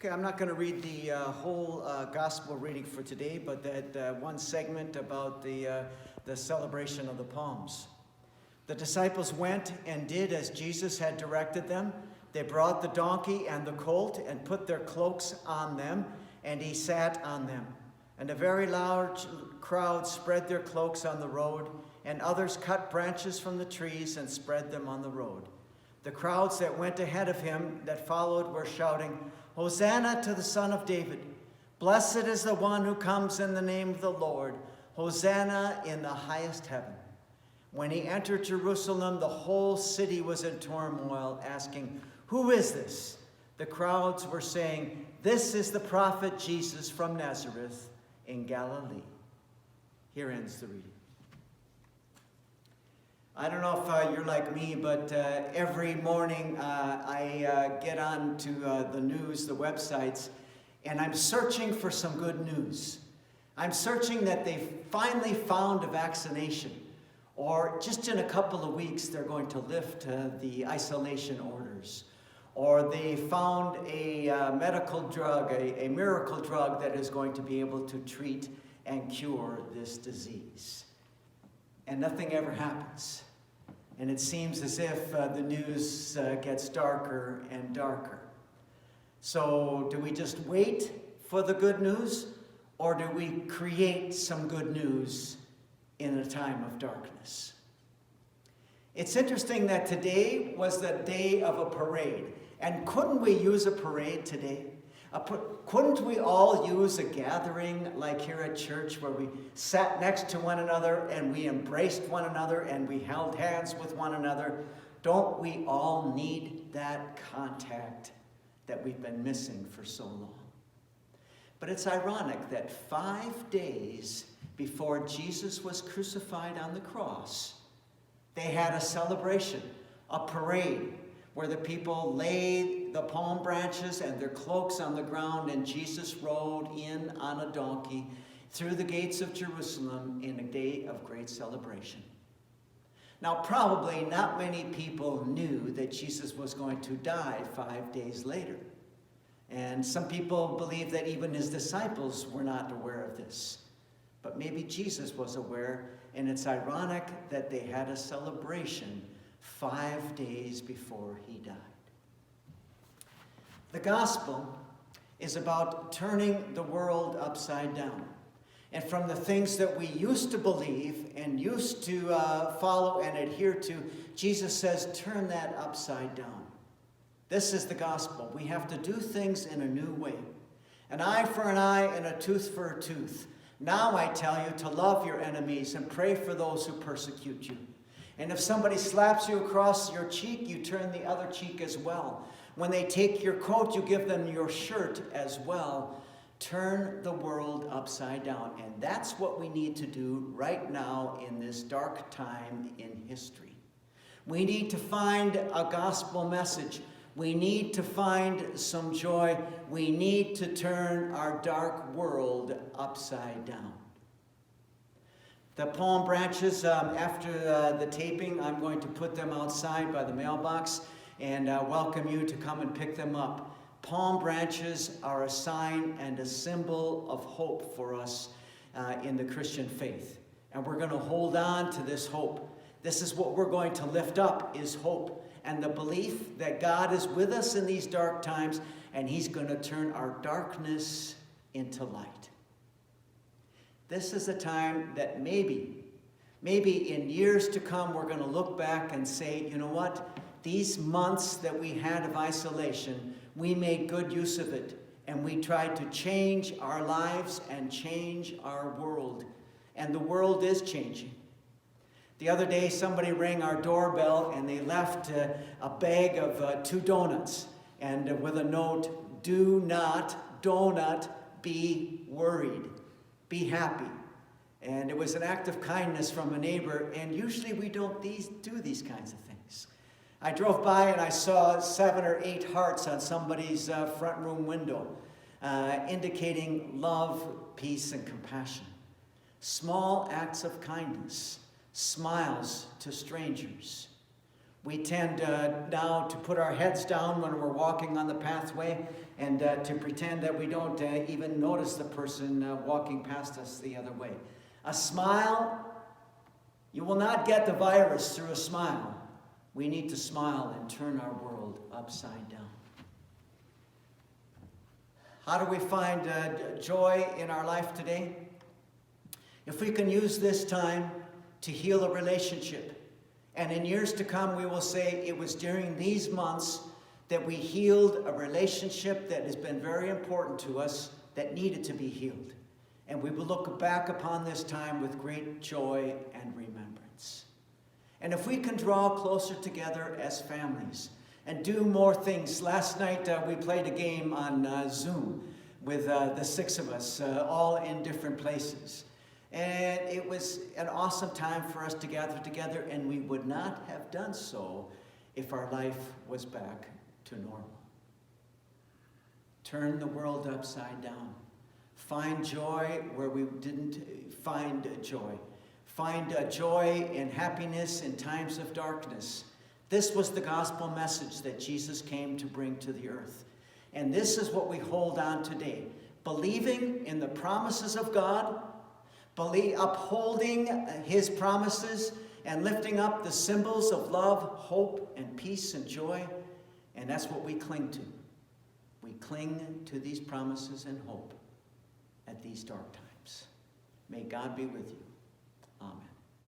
Okay, I'm not going to read the whole gospel reading for today, but that one segment about the celebration of the palms. The disciples went and did as Jesus had directed them. They brought the donkey and the colt and put their cloaks on them, and he sat on them. And a very large crowd spread their cloaks on the road, and others cut branches from the trees and spread them on the road. The crowds that went ahead of him that followed were shouting, "Hosanna to the Son of David. Blessed is the one who comes in the name of the Lord. Hosanna in the highest heaven." When he entered Jerusalem, the whole city was in turmoil, asking, "Who is this?" The crowds were saying, "This is the prophet Jesus from Nazareth in Galilee." Here ends the reading. I don't know if you're like me, but every morning I get on to the news, the websites, and I'm searching for some good news. I'm searching that they finally found a vaccination, or just in a couple of weeks they're going to lift the isolation orders, or they found a medical drug, a miracle drug that is going to be able to treat and cure this disease. And nothing ever happens. And it seems as if the news gets darker and darker. So do we just wait for the good news, or do we create some good news in a time of darkness? It's interesting that today was the day of a parade. And couldn't we use a parade today? Couldn't we all use a gathering like here at church where we sat next to one another and we embraced one another and we held hands with one another? Don't we all need that contact that we've been missing for so long? But it's ironic that 5 days before Jesus was crucified on the cross, they had a celebration, a parade, where the people laid the palm branches and their cloaks on the ground, and Jesus rode in on a donkey through the gates of Jerusalem in a day of great celebration. Now, probably not many people knew that Jesus was going to die 5 days later. And some people believe that even his disciples were not aware of this. But maybe Jesus was aware, and it's ironic that they had a celebration 5 days before he died. The gospel is about turning the world upside down. And from the things that we used to believe and used to follow and adhere to, Jesus says, turn that upside down. This is the gospel. We have to do things in a new way. An eye for an eye and a tooth for a tooth. Now I tell you to love your enemies and pray for those who persecute you. And if somebody slaps you across your cheek, you turn the other cheek as well. When they take your coat, you give them your shirt as well. Turn the world upside down. And that's what we need to do right now in this dark time in history. We need to find a gospel message. We need to find some joy. We need to turn our dark world upside down. The palm branches, after the taping, I'm going to put them outside by the mailbox and welcome you to come and pick them up. Palm branches are a sign and a symbol of hope for us in the Christian faith. And we're going to hold on to this hope. This is what we're going to lift up, is hope and the belief that God is with us in these dark times, and he's going to turn our darkness into light. This is a time that maybe in years to come, we're going to look back and say, you know what? These months that we had of isolation, we made good use of it. And we tried to change our lives and change our world. And the world is changing. The other day, somebody rang our doorbell and they left a bag of 2 donuts. And with a note, "Do not, donut, be worried. Be happy." And it was an act of kindness from a neighbor, and usually we don't do these kinds of things. I drove by and I saw 7 or 8 hearts on somebody's front room window, indicating love, peace, and compassion. Small acts of kindness, smiles to strangers. We tend now to put our heads down when we're walking on the pathway and to pretend that we don't even notice the person walking past us the other way. A smile, you will not get the virus through a smile. We need to smile and turn our world upside down. How do we find joy in our life today? If we can use this time to heal a relationship, and in years to come we will say it was during these months that we healed a relationship that has been very important to us that needed to be healed. And we will look back upon this time with great joy and remembrance. And if we can draw closer together as families and do more things. Last night we played a game on Zoom with the 6 of us, all in different places. And it was an awesome time for us to gather together, and we would not have done so if our life was back to normal. Turn the world upside down. Find joy where we didn't find joy. Find joy and happiness in times of darkness. This was the gospel message that Jesus came to bring to the earth. And this is what we hold on today. Believing in the promises of God, upholding his promises, and lifting up the symbols of love, hope, and peace and joy. And that's what we cling to. We cling to these promises and hope at these dark times. May God be with you. Amen.